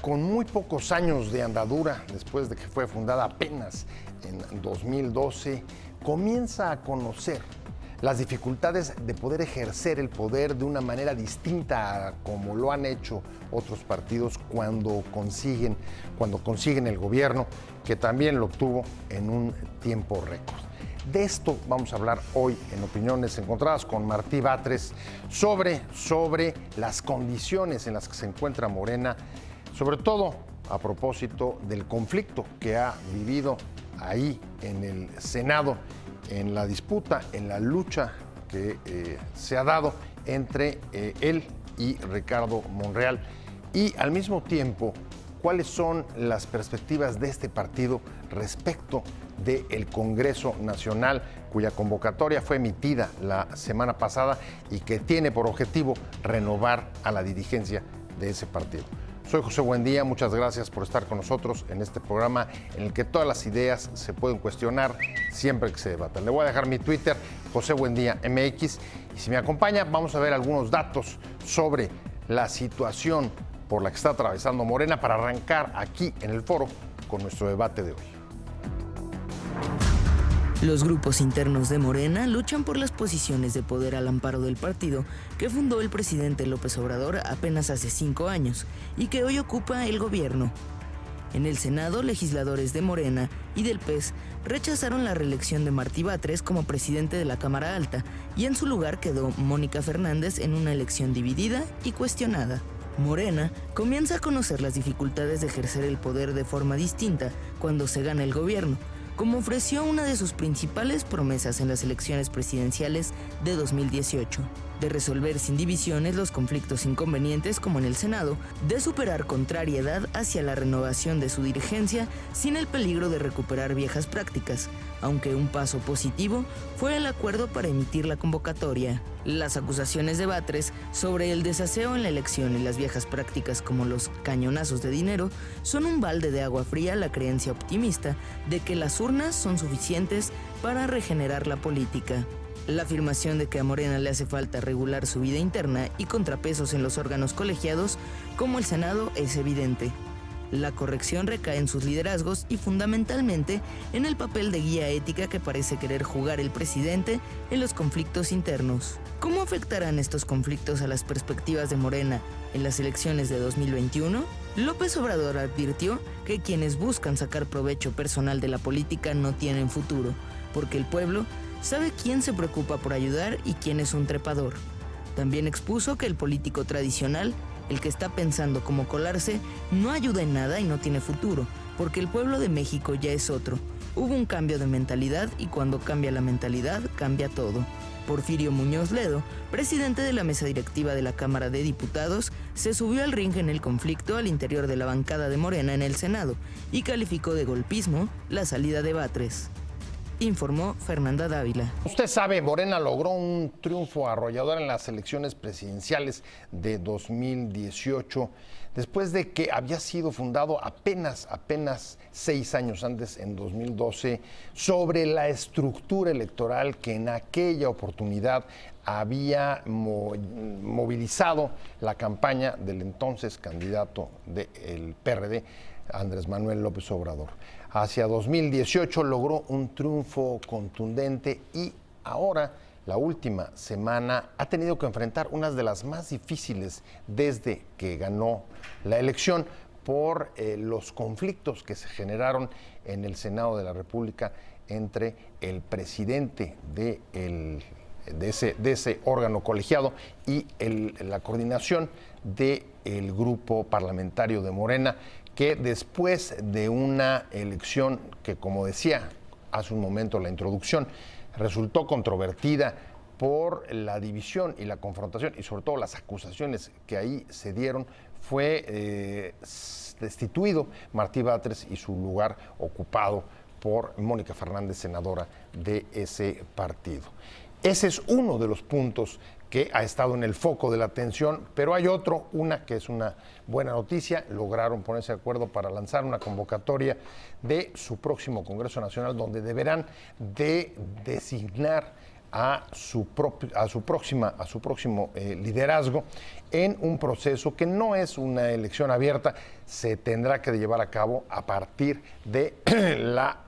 Con muy pocos años de andadura, después de que fue fundada apenas en 2012, comienza a conocer las dificultades de poder ejercer el poder de una manera distinta a como lo han hecho otros partidos cuando consiguen el gobierno, que también lo obtuvo en un tiempo récord. De esto vamos a hablar hoy en Opiniones Encontradas con Martí Batres sobre las condiciones en las que se encuentra Morena, sobre todo a propósito del conflicto que ha vivido ahí en el Senado, en la disputa, en la lucha que se ha dado entre él y Ricardo Monreal, y al mismo tiempo cuáles son las perspectivas de este partido respecto del Congreso Nacional, cuya convocatoria fue emitida la semana pasada y que tiene por objetivo renovar a la dirigencia de ese partido. Soy José Buendía, muchas gracias por estar con nosotros en este programa en el que todas las ideas se pueden cuestionar siempre que se debatan. Le voy a dejar mi Twitter, José Buendía MX, y si me acompaña vamos a ver algunos datos sobre la situación por la que está atravesando Morena para arrancar aquí en el foro con nuestro debate de hoy. Los grupos internos de Morena luchan por las posiciones de poder al amparo del partido que fundó el presidente López Obrador apenas hace 5 años y que hoy ocupa el gobierno. En el Senado, legisladores de Morena y del PES rechazaron la reelección de Martí Batres como presidente de la Cámara Alta y en su lugar quedó Mónica Fernández en una elección dividida y cuestionada. Morena comienza a conocer las dificultades de ejercer el poder de forma distinta cuando se gana el gobierno, como ofreció una de sus principales promesas en las elecciones presidenciales de 2018, de resolver sin divisiones los conflictos inconvenientes como en el Senado, de superar contrariedad hacia la renovación de su dirigencia sin el peligro de recuperar viejas prácticas, aunque un paso positivo fue el acuerdo para emitir la convocatoria. Las acusaciones de Batres sobre el desaseo en la elección y las viejas prácticas como los cañonazos de dinero son un balde de agua fría a la creencia optimista de que las urnas son suficientes para regenerar la política. La afirmación de que a Morena le hace falta regular su vida interna y contrapesos en los órganos colegiados, como el Senado, es evidente. La corrección recae en sus liderazgos y fundamentalmente en el papel de guía ética que parece querer jugar el presidente en los conflictos internos. ¿Cómo afectarán estos conflictos a las perspectivas de Morena en las elecciones de 2021? López Obrador advirtió que quienes buscan sacar provecho personal de la política no tienen futuro, porque el pueblo sabe quién se preocupa por ayudar y quién es un trepador. También expuso que el político tradicional, el que está pensando cómo colarse, no ayuda en nada y no tiene futuro, porque el pueblo de México ya es otro. Hubo un cambio de mentalidad y cuando cambia la mentalidad, cambia todo. Porfirio Muñoz Ledo, presidente de la mesa directiva de la Cámara de Diputados, se subió al ring en el conflicto al interior de la bancada de Morena en el Senado y calificó de golpismo la salida de Batres. Informó Fernanda Dávila. Usted sabe, Morena logró un triunfo arrollador en las elecciones presidenciales de 2018, después de que había sido fundado apenas 6 años antes, en 2012, sobre la estructura electoral que en aquella oportunidad había movilizado la campaña del entonces candidato del PRD, Andrés Manuel López Obrador. Hacia 2018 logró un triunfo contundente y ahora, la última semana, ha tenido que enfrentar unas de las más difíciles desde que ganó la elección por los conflictos que se generaron en el Senado de la República entre el presidente de ese órgano colegiado y la coordinación del grupo parlamentario de Morena, que después de una elección que, como decía hace un momento la introducción, resultó controvertida por la división y la confrontación y sobre todo las acusaciones que ahí se dieron, fue destituido Martí Batres y su lugar ocupado por Mónica Fernández, senadora de ese partido. Ese es uno de los puntos que ha estado en el foco de la atención, pero hay otro, una que es una buena noticia: lograron ponerse de acuerdo para lanzar una convocatoria de su próximo Congreso Nacional, donde deberán de designar a su próximo liderazgo en un proceso que no es una elección abierta, se tendrá que llevar a cabo a partir de la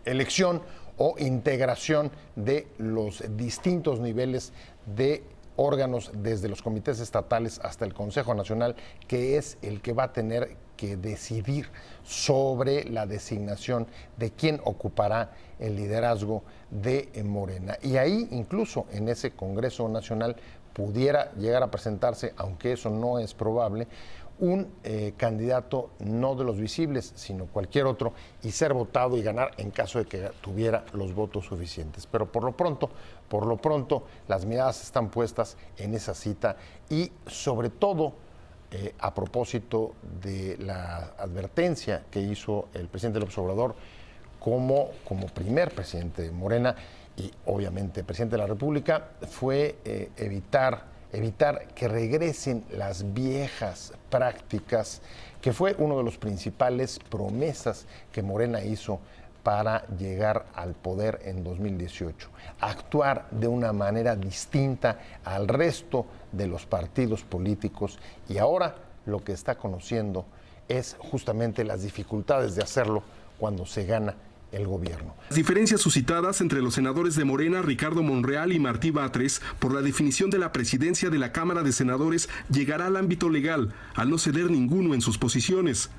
elección o integración de los distintos niveles de órganos, desde los comités estatales hasta el Consejo Nacional, que es el que va a tener que decidir sobre la designación de quién ocupará el liderazgo de Morena. Y ahí, incluso en ese Congreso Nacional, pudiera llegar a presentarse, aunque eso no es probable, un candidato no de los visibles, sino cualquier otro, y ser votado y ganar en caso de que tuviera los votos suficientes. Pero por lo pronto, las miradas están puestas en esa cita y sobre todo a propósito de la advertencia que hizo el presidente López Obrador como primer presidente de Morena y obviamente presidente de la República, fue evitar que regresen las viejas prácticas, que fue uno de los principales promesas que Morena hizo para llegar al poder en 2018. Actuar de una manera distinta al resto de los partidos políticos, y ahora lo que está conociendo es justamente las dificultades de hacerlo cuando se gana el gobierno. Las diferencias suscitadas entre los senadores de Morena, Ricardo Monreal y Martí Batres, por la definición de la presidencia de la Cámara de Senadores, llegará al ámbito legal, al no ceder ninguno en sus posiciones.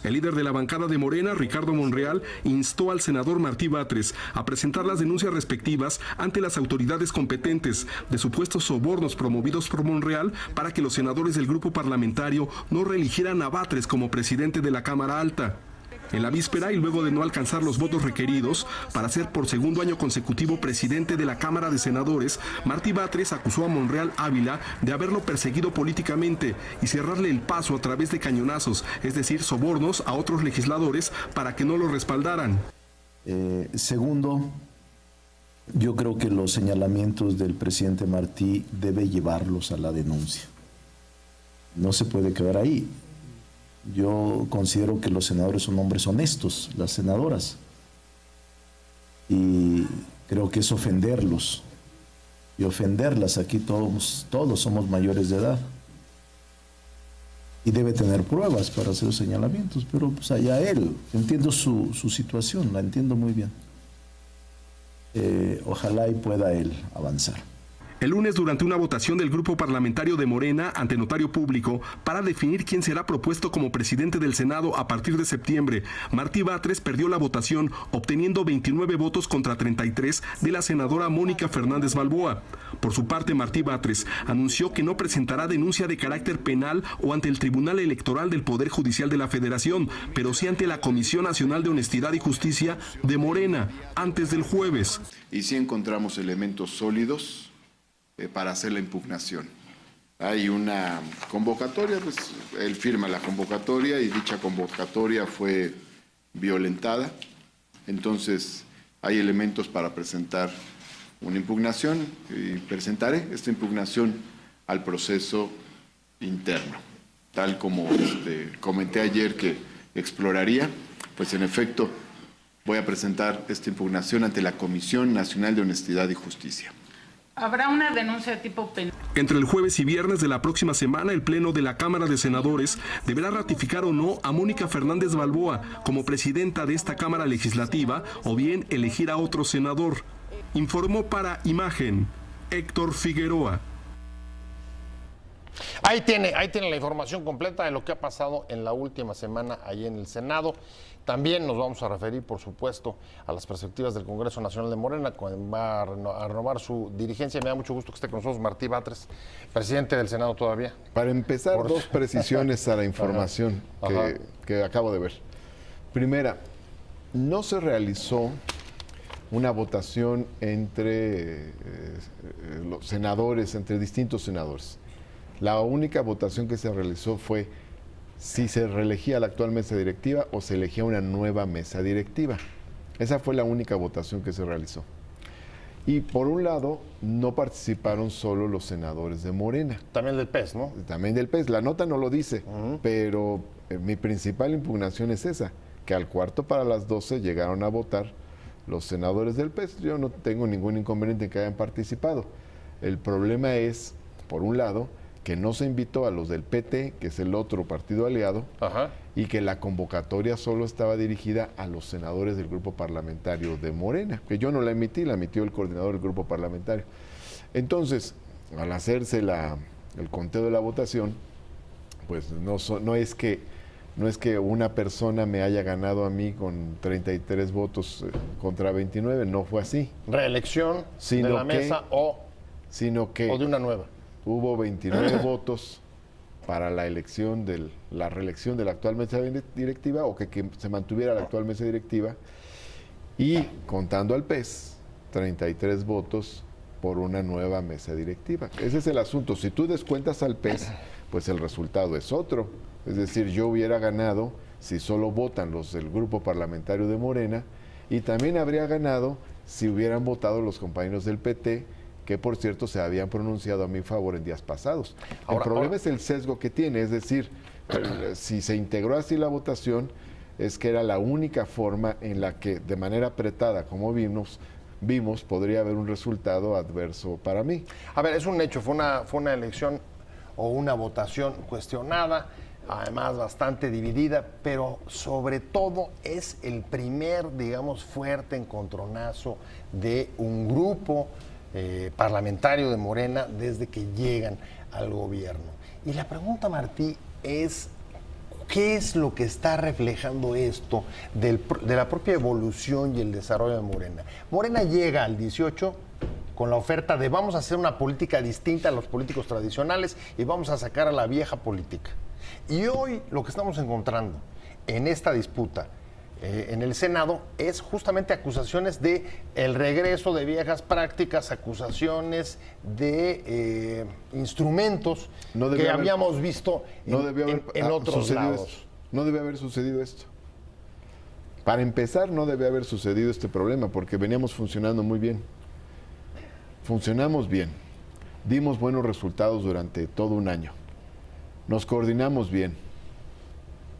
El líder de la bancada de Morena, Ricardo Monreal, instó al senador Martí Batres a presentar las denuncias respectivas ante las autoridades competentes de supuestos sobornos promovidos por Monreal para que los senadores del grupo parlamentario no reeligieran a Batres como presidente de la Cámara Alta. En la víspera, y luego de no alcanzar los votos requeridos para ser por segundo año consecutivo presidente de la Cámara de Senadores, Martí Batres acusó a Monreal Ávila de haberlo perseguido políticamente y cerrarle el paso a través de cañonazos, es decir, sobornos a otros legisladores para que no lo respaldaran. Segundo, yo creo que los señalamientos del presidente Martí debe llevarlos a la denuncia. No se puede quedar ahí. Yo considero que los senadores son hombres honestos, las senadoras, y creo que es ofenderlos y ofenderlas. Aquí todos somos mayores de edad y debe tener pruebas para hacer señalamientos, pero pues allá él. Entiendo su situación, la entiendo muy bien. Ojalá y pueda él avanzar. El lunes, durante una votación del grupo parlamentario de Morena ante notario público para definir quién será propuesto como presidente del Senado a partir de septiembre, Martí Batres perdió la votación, obteniendo 29 votos contra 33 de la senadora Mónica Fernández Balboa. Por su parte, Martí Batres anunció que no presentará denuncia de carácter penal o ante el Tribunal Electoral del Poder Judicial de la Federación, pero sí ante la Comisión Nacional de Honestidad y Justicia de Morena, antes del jueves. Y sí encontramos elementos sólidos para hacer la impugnación. Hay una convocatoria, pues él firma la convocatoria y dicha convocatoria fue violentada. Entonces hay elementos para presentar una impugnación y presentaré esta impugnación al proceso interno. Tal como comenté ayer que exploraría, pues en efecto voy a presentar esta impugnación ante la Comisión Nacional de Honestidad y Justicia. ¿Habrá una denuncia de tipo penal? Entre el jueves y viernes de la próxima semana, el Pleno de la Cámara de Senadores deberá ratificar o no a Mónica Fernández Balboa como presidenta de esta Cámara Legislativa o bien elegir a otro senador. Informó para Imagen, Héctor Figueroa. Ahí tiene la información completa de lo que ha pasado en la última semana ahí en el Senado. También nos vamos a referir, por supuesto, a las perspectivas del Congreso Nacional de Morena, cuando va a renovar su dirigencia. Me da mucho gusto que esté con nosotros Martí Batres, presidente del Senado todavía. Para empezar, dos precisiones a la información que acabo de ver. Primera, no se realizó una votación entre los senadores, entre distintos senadores. La única votación que se realizó fue si se reelegía la actual mesa directiva o se elegía una nueva mesa directiva. Esa fue la única votación que se realizó. Y por un lado, no participaron solo los senadores de Morena. También del PES, ¿no? También del PES. La nota no lo dice, pero mi principal impugnación es esa, que al 12:15 llegaron a votar los senadores del PES. Yo no tengo ningún inconveniente en que hayan participado. El problema es, por un lado, que no se invitó a los del PT, que es el otro partido aliado, Ajá. y que la convocatoria solo estaba dirigida a los senadores del grupo parlamentario de Morena, que yo no la emití, la emitió el coordinador del grupo parlamentario. Entonces, al hacerse el conteo de la votación, pues no es que una persona me haya ganado a mí con 33 votos contra 29, no fue así. Reelección Sino de la que- mesa o de una nueva. Hubo 29 votos para la elección la reelección de la actual mesa directiva, o que se mantuviera la actual mesa directiva, y contando al PES, 33 votos por una nueva mesa directiva. Ese es el asunto. Si tú descuentas al PES, pues el resultado es otro. Es decir, yo hubiera ganado si solo votan los del grupo parlamentario de Morena, y también habría ganado si hubieran votado los compañeros del PT, que por cierto se habían pronunciado a mi favor en días pasados. El problema es el sesgo que tiene, es decir, si se integró así la votación, es que era la única forma en la que, de manera apretada, como vimos, podría haber un resultado adverso para mí. A ver, es un hecho, fue una elección o una votación cuestionada, además bastante dividida, pero sobre todo es el primer, digamos, fuerte encontronazo de un grupo parlamentario de Morena desde que llegan al gobierno. Y la pregunta, Martí, es ¿qué es lo que está reflejando esto de la propia evolución y el desarrollo de Morena? Morena llega al 18 con la oferta de vamos a hacer una política distinta a los políticos tradicionales y vamos a sacar a la vieja política. Y hoy lo que estamos encontrando en esta disputa en el Senado es justamente acusaciones de el regreso de viejas prácticas, acusaciones de instrumentos que habíamos visto en otros lados. No debe haber sucedido esto. Para empezar, no debe haber sucedido este problema, porque veníamos funcionando muy bien. Funcionamos bien. Dimos buenos resultados durante todo un año. Nos coordinamos bien.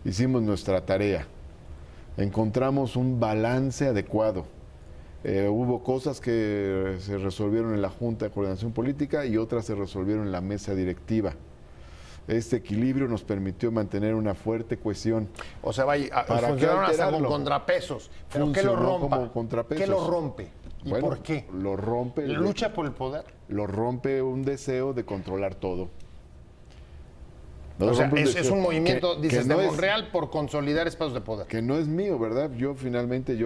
Hicimos nuestra tarea. Encontramos un balance adecuado. Hubo cosas que se resolvieron en la Junta de Coordinación Política y otras se resolvieron en la mesa directiva. Este equilibrio nos permitió mantener una fuerte cohesión. O sea, ¿Para funcionaron qué hasta con alterarlo? contrapesos. ¿Pero qué lo Funcionó rompa? como contrapesos. ¿Qué lo rompe? ¿Y Bueno, por qué? Lo rompe. ¿Lucha por el poder? Lo rompe un deseo de controlar todo. O sea, es un movimiento, que dices, no de es- Monreal por consolidar espacios de poder. que no es mío, ¿verdad? Yo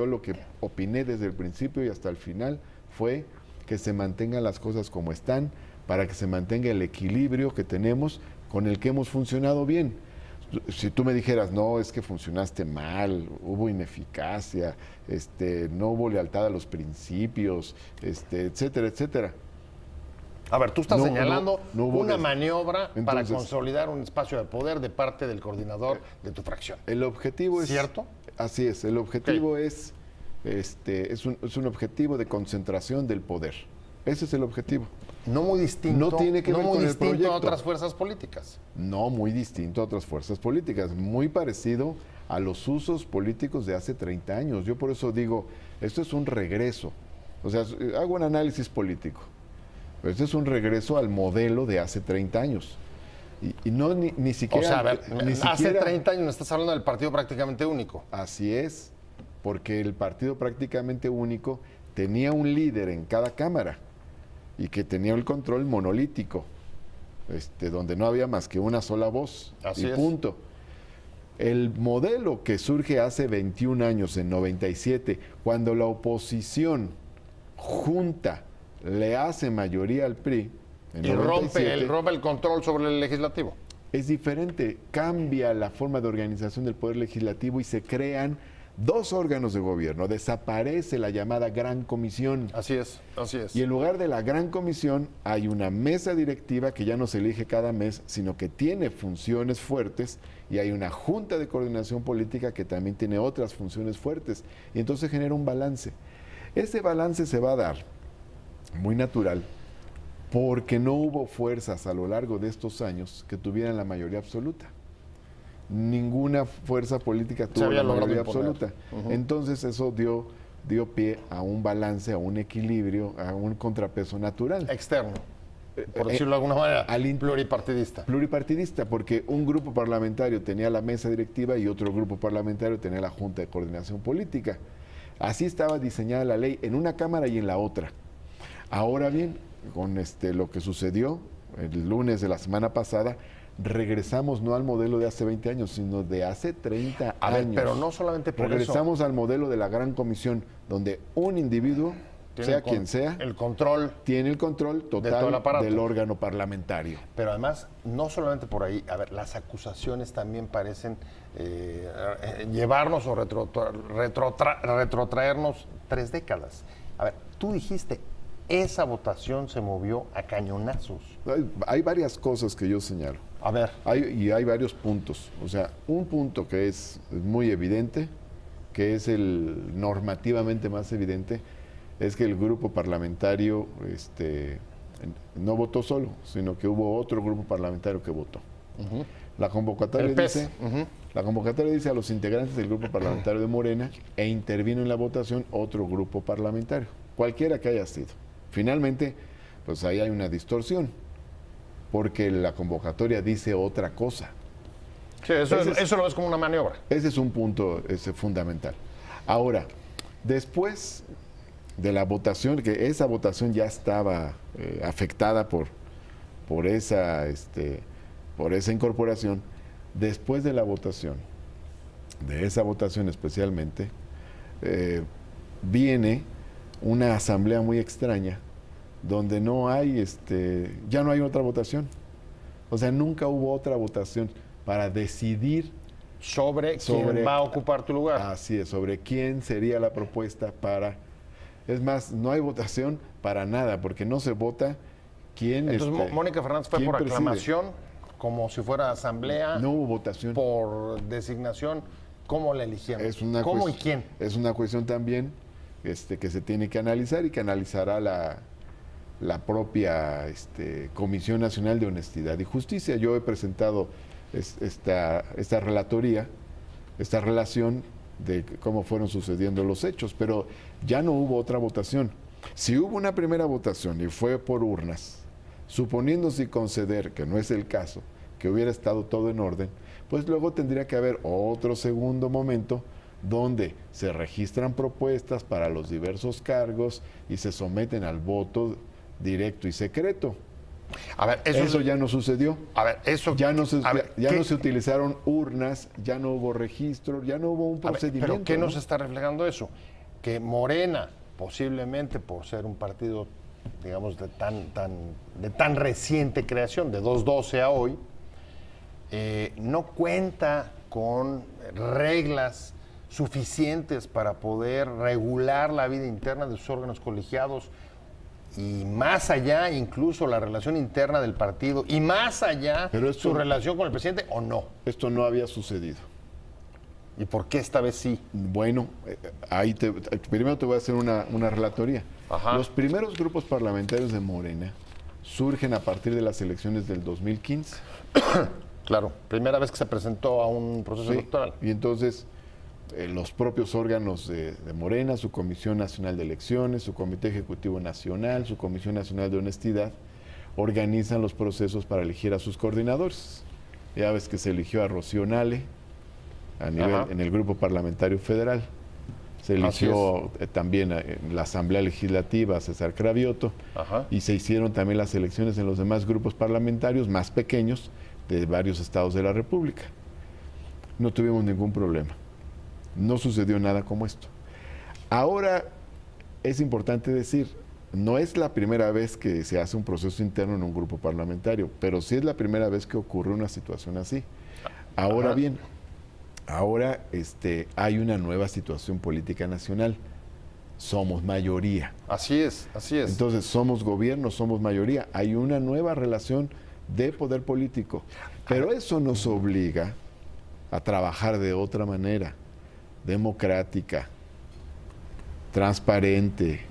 lo que opiné desde el principio y hasta el final fue que se mantengan las cosas como están, para que se mantenga el equilibrio que tenemos, con el que hemos funcionado bien. Si tú me dijeras, no, es que funcionaste mal, hubo ineficacia, no hubo lealtad a los principios, etcétera, etcétera. A ver, tú estás No, señalando no hubo una maniobra para Entonces- consolidar un espacio de poder de parte del coordinador de tu fracción. El objetivo es... ¿Cierto? Así es, el objetivo es un objetivo de concentración del poder. Ese es el objetivo. No muy distinto, No tiene que ver muy con el distinto proyecto. a otras fuerzas políticas. No muy distinto a otras fuerzas políticas, muy parecido a los usos políticos de hace 30 años. Yo por eso digo, esto es un regreso. O sea, hago un análisis político. Esto es un regreso al modelo de hace 30 años. Y no ni siquiera... O sea, a ver, ni hace siquiera- 30 años me estás hablando del partido prácticamente único. Así es, porque el partido prácticamente único tenía un líder en cada cámara y que tenía el control monolítico, donde no había más que una sola voz. Así y es. punto. El modelo que surge hace 21 años, en 97, cuando la oposición junta le hace mayoría al PRI, en Y 97, rompe el control sobre el legislativo. es diferente, cambia la forma de organización del Poder Legislativo y se crean dos órganos de gobierno, desaparece la llamada Gran Comisión. Así es, así es. Y en lugar de la Gran Comisión hay una mesa directiva que ya no se elige cada mes, sino que tiene funciones fuertes, y hay una Junta de Coordinación Política que también tiene otras funciones fuertes, y entonces genera un balance. Ese balance se va a dar muy natural, porque no hubo fuerzas a lo largo de estos años que tuvieran la mayoría absoluta. Ninguna fuerza política tuvo había la logrado mayoría imponer. absoluta. Entonces eso dio dio pie a un balance, a un equilibrio, a un contrapeso natural. Externo, por decirlo de alguna manera, pluripartidista. Pluripartidista, porque un grupo parlamentario tenía la mesa directiva y otro grupo parlamentario tenía la Junta de Coordinación Política. Así estaba diseñada la ley en una cámara y en la otra. Ahora bien, con lo que sucedió el lunes de la semana pasada, regresamos no al modelo de hace 20 años, sino de hace 30 A ver, años. pero no solamente por regresamos al modelo de la gran comisión, donde un individuo, sea quien sea, el control, tiene el control todo el total aparato. del órgano parlamentario. pero además, no solamente por ahí, a ver, las acusaciones también parecen llevarnos o retrotraernos 3 décadas. A ver, tú dijiste, esa votación se movió a cañonazos. Hay varias cosas que yo señalo. A ver, Hay varios puntos. O sea, un punto que es muy evidente, que es el normativamente más evidente, es que el grupo parlamentario no votó solo, sino que hubo otro grupo parlamentario que votó. La convocatoria el PES. dice, la convocatoria dice a los integrantes del grupo parlamentario de Morena e intervino en la votación otro grupo parlamentario, cualquiera que haya sido. Finalmente, pues ahí hay una distorsión, porque la convocatoria dice otra cosa. Sí, eso lo ves como una maniobra. Ese es un punto fundamental. Ahora, después de la votación, que esa votación ya estaba afectada por esa incorporación, después de la votación, de esa votación especialmente, viene una asamblea muy extraña, donde no hay, ya no hay otra votación. O sea, nunca hubo otra votación para decidir Sobre quién va a ocupar tu lugar. Así es, sobre quién sería la propuesta para... Es más, no hay votación para nada, porque no se vota quién... Entonces, Mónica Fernández fue quién por preside. aclamación, como si fuera asamblea. No hubo votación. Por designación, ¿cómo la eligieron? Es una ¿Cómo y cuestión- quién? Es una cuestión también que se tiene que analizar y que analizará la propia Comisión Nacional de Honestidad y Justicia. Yo he presentado esta relatoría, esta relación de cómo fueron sucediendo los hechos, pero ya no hubo otra votación. Si hubo una primera votación y fue por urnas, suponiéndose y conceder, que no es el caso, que hubiera estado todo en orden, pues luego tendría que haber otro segundo momento donde se registran propuestas para los diversos cargos y se someten al voto directo y secreto. A ver, Eso ya no sucedió. A ver, eso... Ya no se, a ver, ya ¿qué- no se utilizaron urnas, ya no hubo registro, ya no hubo un a ver, procedimiento. ¿pero qué ¿no? nos está reflejando eso? Que Morena, posiblemente por ser un partido, digamos, de tan reciente creación, de 2012 a hoy, no cuenta con reglas suficientes para poder regular la vida interna de sus órganos colegiados y más allá incluso la relación interna del partido y más allá Pero esto- su relación con el presidente, ¿o no? Esto no había sucedido. ¿Y por qué esta vez sí? Bueno, primero te voy a hacer una relatoría. Ajá. Los primeros grupos parlamentarios de Morena surgen a partir de las elecciones del 2015. Claro, primera vez que se presentó a un proceso Sí, electoral. y entonces los propios órganos de Morena, su Comisión Nacional de Elecciones, su Comité Ejecutivo Nacional, su Comisión Nacional de Honestidad, organizan los procesos para elegir a sus coordinadores. Ya ves que se eligió a Rocío Nale en el Grupo Parlamentario Federal. Se Así eligió también en la Asamblea Legislativa a César Cravioto. Ajá. Y se hicieron también las elecciones en los demás grupos parlamentarios más pequeños de varios estados de la República. No tuvimos ningún problema. No sucedió nada como esto. Ahora es importante decir, no es la primera vez que se hace un proceso interno en un grupo parlamentario, pero sí es la primera vez que ocurre una situación así. Ahora Ajá. bien, ahora hay una nueva situación política nacional. Somos mayoría. Así es, así es. Entonces, somos gobierno, somos mayoría. Hay una nueva relación de poder político. Pero eso nos obliga a trabajar de otra manera, democrática, transparente,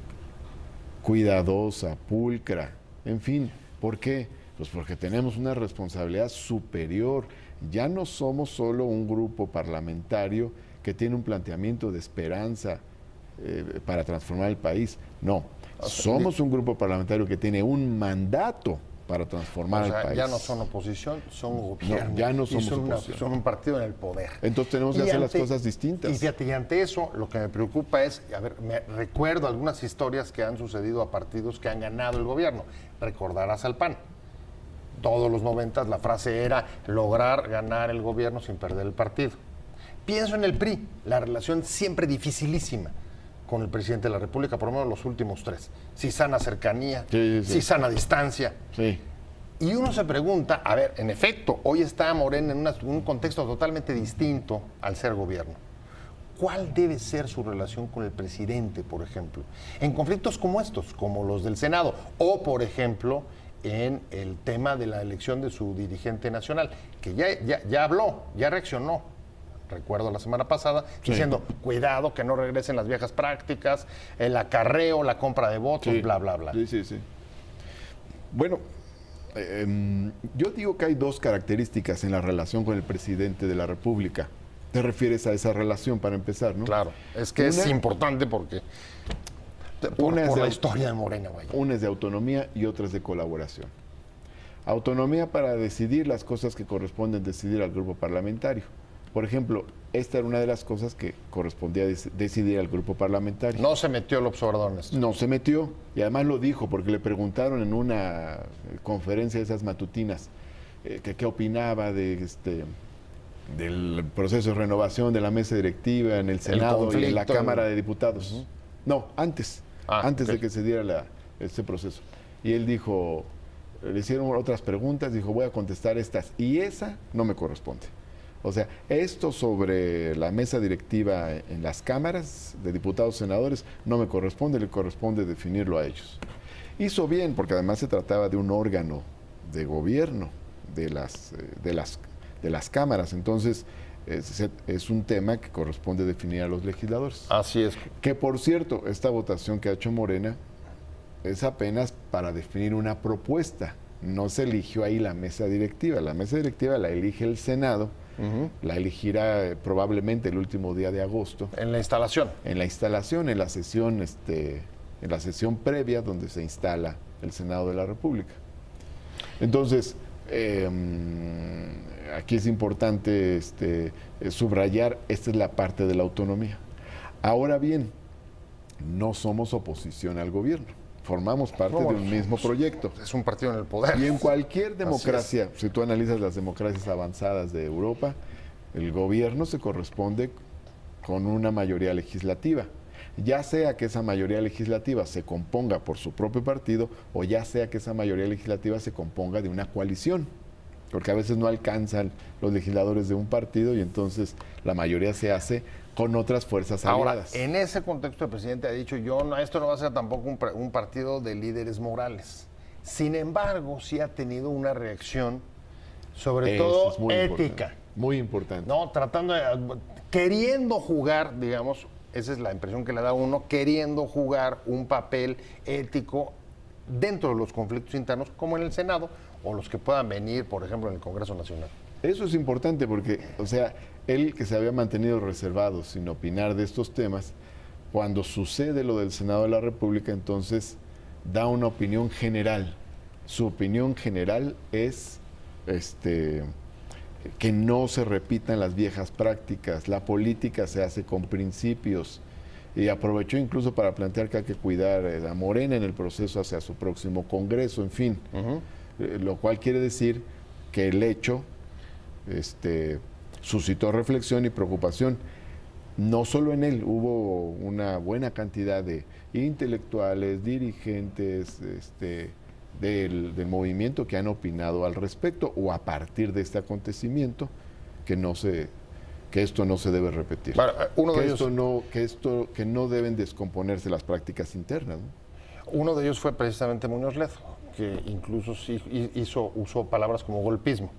cuidadosa, pulcra, en fin. ¿Por qué? Pues porque tenemos una responsabilidad superior. Ya no somos solo un grupo parlamentario que tiene un planteamiento de esperanza para transformar el país. No, somos un grupo parlamentario que tiene un mandato para transformar el país. Ya no son oposición, son gobierno. No, ya no somos son oposición. son un partido en el poder. Entonces tenemos que hacer las cosas distintas. Y fíjate, y ante eso, lo que me preocupa es, a ver, me recuerdo algunas historias que han sucedido a partidos que han ganado el gobierno. Recordarás al PAN. Todos los 90 la frase era lograr ganar el gobierno sin perder el partido. Pienso en el PRI, la relación siempre dificilísima con el presidente de la República, por lo menos los últimos 3. Si sana cercanía, si sana distancia. Sí. Y uno se pregunta, a ver, en efecto, hoy está Morena en un contexto totalmente distinto al ser gobierno. ¿Cuál debe ser su relación con el presidente, por ejemplo? En conflictos como estos, como los del Senado, o por ejemplo, en el tema de la elección de su dirigente nacional, que ya habló, ya reaccionó. Recuerdo la semana pasada, diciendo, cuidado, que no regresen las viejas prácticas, el acarreo, la compra de votos, bla, bla, bla. Sí. Bueno, yo digo que hay 2 características en la relación con el presidente de la República. Te refieres a esa relación para empezar, ¿no? Claro, es que es importante porque por la historia de Morena, vaya. Una es de autonomía y otra es de colaboración. Autonomía para decidir las cosas que corresponden decidir al grupo parlamentario. Por ejemplo, esta era una de las cosas que correspondía decidir al grupo parlamentario. No se metió el observador en esto. No se metió, y además lo dijo, porque le preguntaron en una conferencia de esas matutinas que qué opinaba del proceso de renovación de la mesa directiva en el Senado y en la Cámara de Diputados. No, antes de que se diera este proceso. Y él dijo, le hicieron otras preguntas, dijo, voy a contestar estas, y esa no me corresponde. O sea, esto sobre la mesa directiva en las cámaras de diputados y senadores no me corresponde, le corresponde definirlo a ellos. Hizo bien, porque además se trataba de un órgano de gobierno de las cámaras, entonces es un tema que corresponde definir a los legisladores. Así es. Que por cierto, esta votación que ha hecho Morena es apenas para definir una propuesta. No se eligió ahí la mesa directiva. La mesa directiva la elige el Senado. La elegirá probablemente el último día de agosto. En la instalación. En la instalación, en la sesión previa donde se instala el Senado de la República. Entonces, aquí es importante subrayar, esta es la parte de la autonomía. Ahora bien, no somos oposición al gobierno. Formamos parte de un mismo proyecto. Es un partido en el poder. Y en cualquier democracia, si tú analizas las democracias avanzadas de Europa, el gobierno se corresponde con una mayoría legislativa. Ya sea que esa mayoría legislativa se componga por su propio partido o ya sea que esa mayoría legislativa se componga de una coalición. Porque a veces no alcanzan los legisladores de un partido y entonces la mayoría se hace con otras fuerzas aliadas. Ahora, en ese contexto el presidente ha dicho, esto no va a ser tampoco un partido de líderes morales. Sin embargo, sí ha tenido una reacción, sobre todo ética. Muy importante. No, queriendo jugar, digamos, esa es la impresión que le da a uno, queriendo jugar un papel ético dentro de los conflictos internos, como en el Senado, o los que puedan venir, por ejemplo, en el Congreso Nacional. Eso es importante porque, o sea, él que se había mantenido reservado sin opinar de estos temas, cuando sucede lo del Senado de la República, entonces da una opinión general. Su opinión general es que no se repitan las viejas prácticas, la política se hace con principios, y aprovechó incluso para plantear que hay que cuidar a Morena en el proceso hacia su próximo Congreso, en fin. Lo cual quiere decir que el hecho suscitó reflexión y preocupación. No solo en él, hubo una buena cantidad de intelectuales, dirigentes del movimiento que han opinado al respecto o a partir de este acontecimiento que esto no se debe repetir. Bueno, que no deben descomponerse las prácticas internas, ¿no? Uno de ellos fue precisamente Muñoz Ledo, que incluso sí usó palabras como golpismo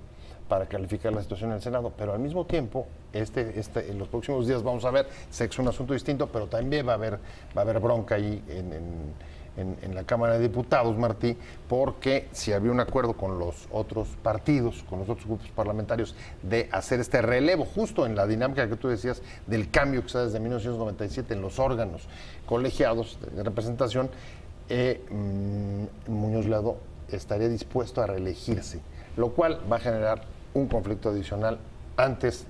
para calificar la situación en el Senado, pero al mismo tiempo, en los próximos días vamos a ver, sé que es un asunto distinto, pero también va a haber bronca ahí en la Cámara de Diputados, Martí, porque si había un acuerdo con los otros partidos, con los otros grupos parlamentarios, de hacer este relevo, justo en la dinámica que tú decías del cambio que se da desde 1997 en los órganos colegiados de representación, Muñoz Ledo estaría dispuesto a reelegirse, lo cual va a generar un conflicto adicional antes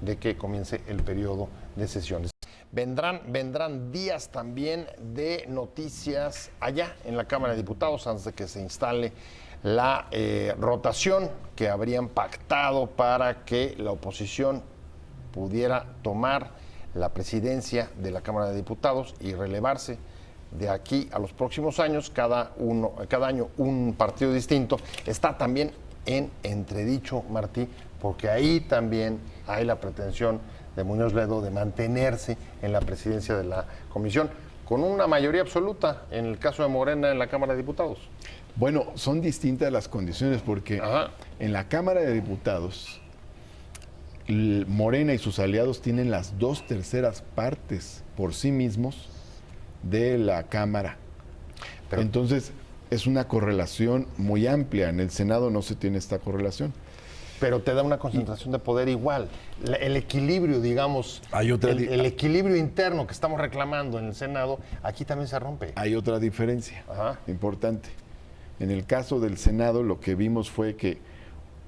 de que comience el periodo de sesiones. Vendrán días también de noticias allá en la Cámara de Diputados antes de que se instale la rotación que habrían pactado para que la oposición pudiera tomar la presidencia de la Cámara de Diputados y relevarse de aquí a los próximos años, cada año un partido distinto. Está también en entredicho, Martí, porque ahí también hay la pretensión de Muñoz Ledo de mantenerse en la presidencia de la comisión, con una mayoría absoluta en el caso de Morena en la Cámara de Diputados. Bueno, son distintas las condiciones porque en la Cámara de Diputados, Morena y sus aliados tienen las 2/3 partes por sí mismos de la Cámara. Entonces, es una correlación muy amplia. En el Senado no se tiene esta correlación. Pero te da una concentración de poder igual. El equilibrio, digamos, el equilibrio interno que estamos reclamando en el Senado, aquí también se rompe. Hay otra diferencia importante. En el caso del Senado, lo que vimos fue que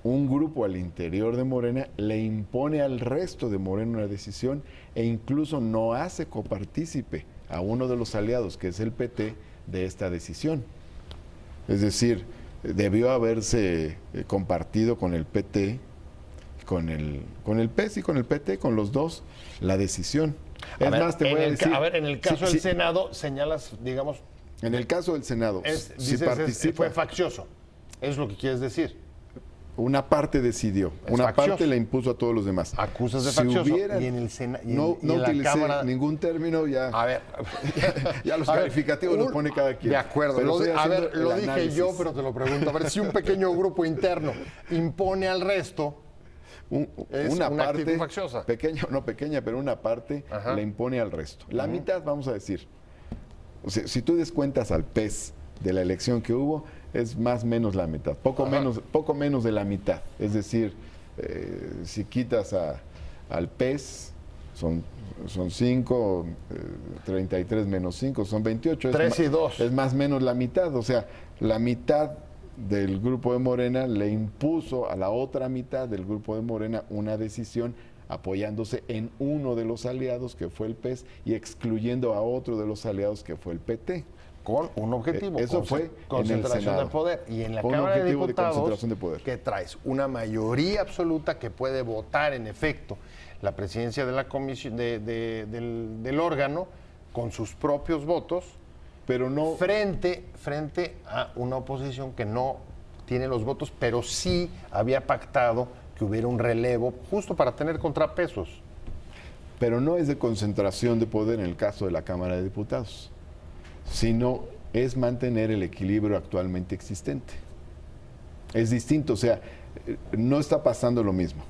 un grupo al interior de Morena le impone al resto de Morena una decisión e incluso no hace copartícipe a uno de los aliados, que es el PT, de esta decisión. Es decir, debió haberse compartido con el PT, con el PES y con el PT, con los dos, la decisión. Es más, te voy a decir... A ver, en el caso del Senado, señalas, digamos... En el caso del Senado, si participa... Fue faccioso, es lo que quieres decir. Una parte decidió, una parte le impuso a todos los demás. Acusas de faccioso. Y en el Senado... No utilicé ningún término, ya... A ver... ya los calificativos los pone cada quien. De acuerdo. Lo dije yo, pero te lo pregunto. A ver, si un pequeño grupo interno impone al resto... una parte facciosa. Pequeña, pero una parte le impone al resto. La mitad, vamos a decir. O sea, si tú descuentas al PES de la elección que hubo, es más o menos la mitad, poco menos de la mitad. Es decir, si quitas al PES, son 5, 33 menos 5, son 28. 3 y 2. Es más o menos la mitad. O sea, la mitad del grupo de Morena le impuso a la otra mitad del grupo de Morena una decisión apoyándose en uno de los aliados, que fue el PES, y excluyendo a otro de los aliados, que fue el PT. Con un objetivo. Eso fue concentración de poder. Y en la Cámara de Diputados, ¿qué traes? Una mayoría absoluta que puede votar, en efecto, la presidencia de la comisión del órgano con sus propios votos, pero no frente a una oposición que no tiene los votos, pero sí había pactado que hubiera un relevo justo para tener contrapesos. Pero no es de concentración de poder en el caso de la Cámara de Diputados, sino es mantener el equilibrio actualmente existente. Es distinto, o sea, no está pasando lo mismo,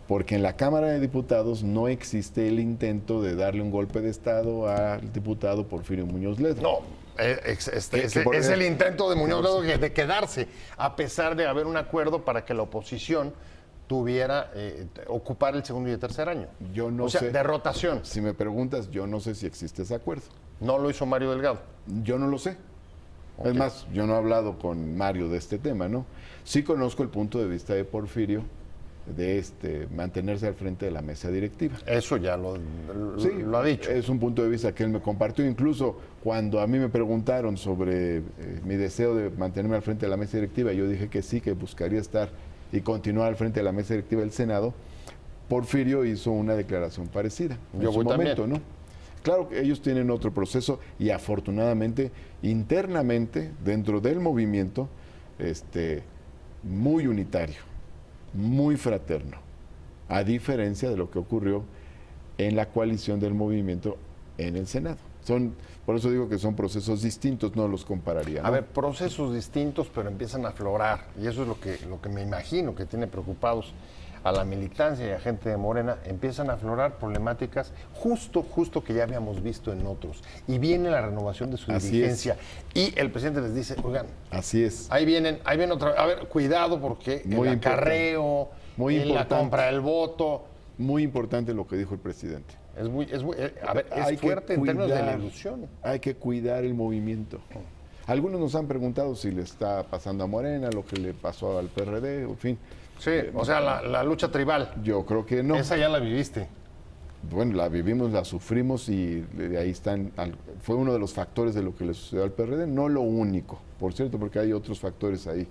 porque en la Cámara de Diputados no existe el intento de darle un golpe de Estado al diputado Porfirio Muñoz Ledo. No, es el intento de Muñoz Ledo de quedarse, a pesar de haber un acuerdo para que la oposición tuviera ocupar el segundo y el tercer año. Yo no sé. De rotación. Si me preguntas, yo no sé si existe ese acuerdo. ¿No lo hizo Mario Delgado? Yo no lo sé. Okay. Es más, yo no he hablado con Mario de este tema, ¿no? Sí conozco el punto de vista de Porfirio de mantenerse al frente de la mesa directiva. Eso ya lo ha dicho. Es un punto de vista que él me compartió. Incluso cuando a mí me preguntaron sobre mi deseo de mantenerme al frente de la mesa directiva, yo dije que sí, que buscaría estar y continuar al frente de la mesa directiva del Senado. Porfirio hizo una declaración parecida en su momento, ¿no? Claro que ellos tienen otro proceso y afortunadamente internamente dentro del movimiento muy unitario, muy fraterno, a diferencia de lo que ocurrió en la coalición del movimiento en el Senado. Por eso digo que son procesos distintos, no los compararía, ¿no? A ver, procesos distintos, pero empiezan a aflorar, y eso es lo que me imagino que tiene preocupados a la militancia y a gente de Morena, empiezan a aflorar problemáticas justo que ya habíamos visto en otros. Y viene la renovación de su Así dirigencia. Y el presidente les dice, oigan, Así es. ahí viene otra vez. A ver, cuidado porque Muy el importante. acarreo, Muy la importante. compra del voto. Muy importante lo que dijo el presidente. Es Hay que fuerte en términos de la cuidar, ilusión. Hay que cuidar el movimiento. Algunos nos han preguntado si le está pasando a Morena, lo que le pasó al PRD, en fin. Sí, o sea, la lucha tribal. Yo creo que no. Esa ya la viviste. Bueno, la vivimos, la sufrimos y de ahí están. Fue uno de los factores de lo que le sucedió al PRD, no lo único, por cierto, porque hay otros factores ahí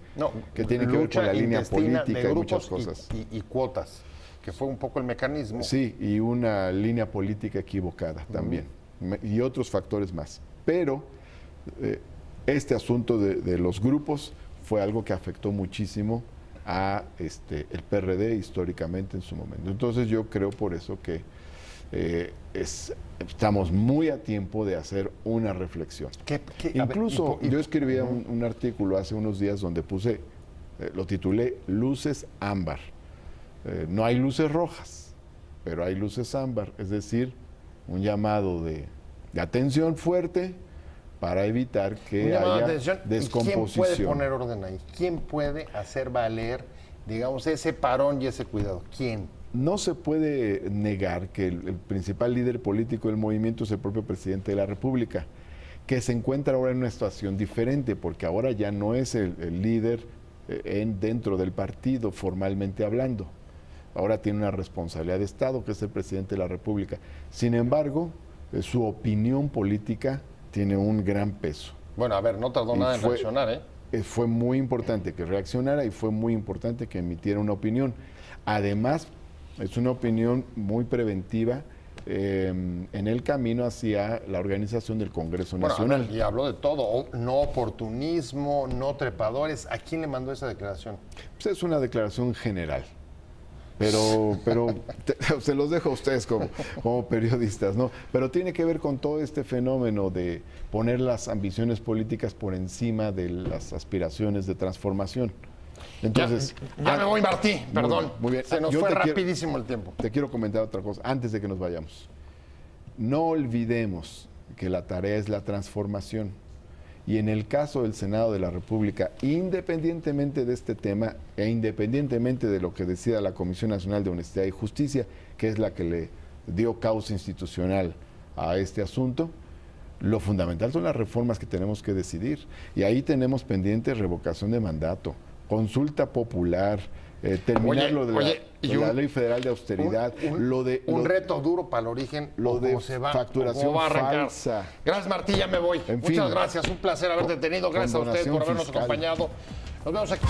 que tienen que ver con la línea política y muchas cosas. Y cuotas, que fue un poco el mecanismo. Sí, y una línea política equivocada también, y otros factores más. Pero este asunto de los grupos fue algo que afectó muchísimo a el PRD históricamente en su momento. Entonces yo creo por eso que estamos muy a tiempo de hacer una reflexión. Incluso yo escribí un artículo hace unos días donde puse, lo titulé Luces Ámbar. No hay luces rojas, pero hay luces ámbar, es decir, un llamado de atención fuerte para evitar que haya descomposición. ¿Quién puede poner orden ahí? ¿Quién puede hacer valer, digamos, ese parón y ese cuidado? ¿Quién? No se puede negar que el principal líder político del movimiento es el propio presidente de la República, que se encuentra ahora en una situación diferente, porque ahora ya no es el líder dentro del partido, formalmente hablando. Ahora tiene una responsabilidad de Estado, que es el presidente de la República. Sin embargo, su opinión política tiene un gran peso. Bueno, a ver, no tardó nada en reaccionar, Fue muy importante que reaccionara y fue muy importante que emitiera una opinión. Además, es una opinión muy preventiva en el camino hacia la organización del Congreso Nacional. A ver, y habló de todo, no oportunismo, no trepadores. ¿A quién le mandó esa declaración? Pues es una declaración general. Pero se los dejo a ustedes como periodistas, ¿no? Pero tiene que ver con todo este fenómeno de poner las ambiciones políticas por encima de las aspiraciones de transformación. Entonces, ya me voy, Martí, perdón. Muy bien. Se nos fue rapidísimo el tiempo. Te quiero comentar otra cosa antes de que nos vayamos. No olvidemos que la tarea es la transformación. Y en el caso del Senado de la República, independientemente de este tema e independientemente de lo que decida la Comisión Nacional de Honestidad y Justicia, que es la que le dio causa institucional a este asunto, lo fundamental son las reformas que tenemos que decidir. Y ahí tenemos pendiente revocación de mandato, consulta popular, terminar lo de la Ley Federal de Austeridad, un reto duro para el origen, lo de facturación falsa. Gracias, Martí, ya me voy. Muchas gracias, un placer haberte tenido. Gracias a ustedes por habernos acompañado. Nos vemos aquí.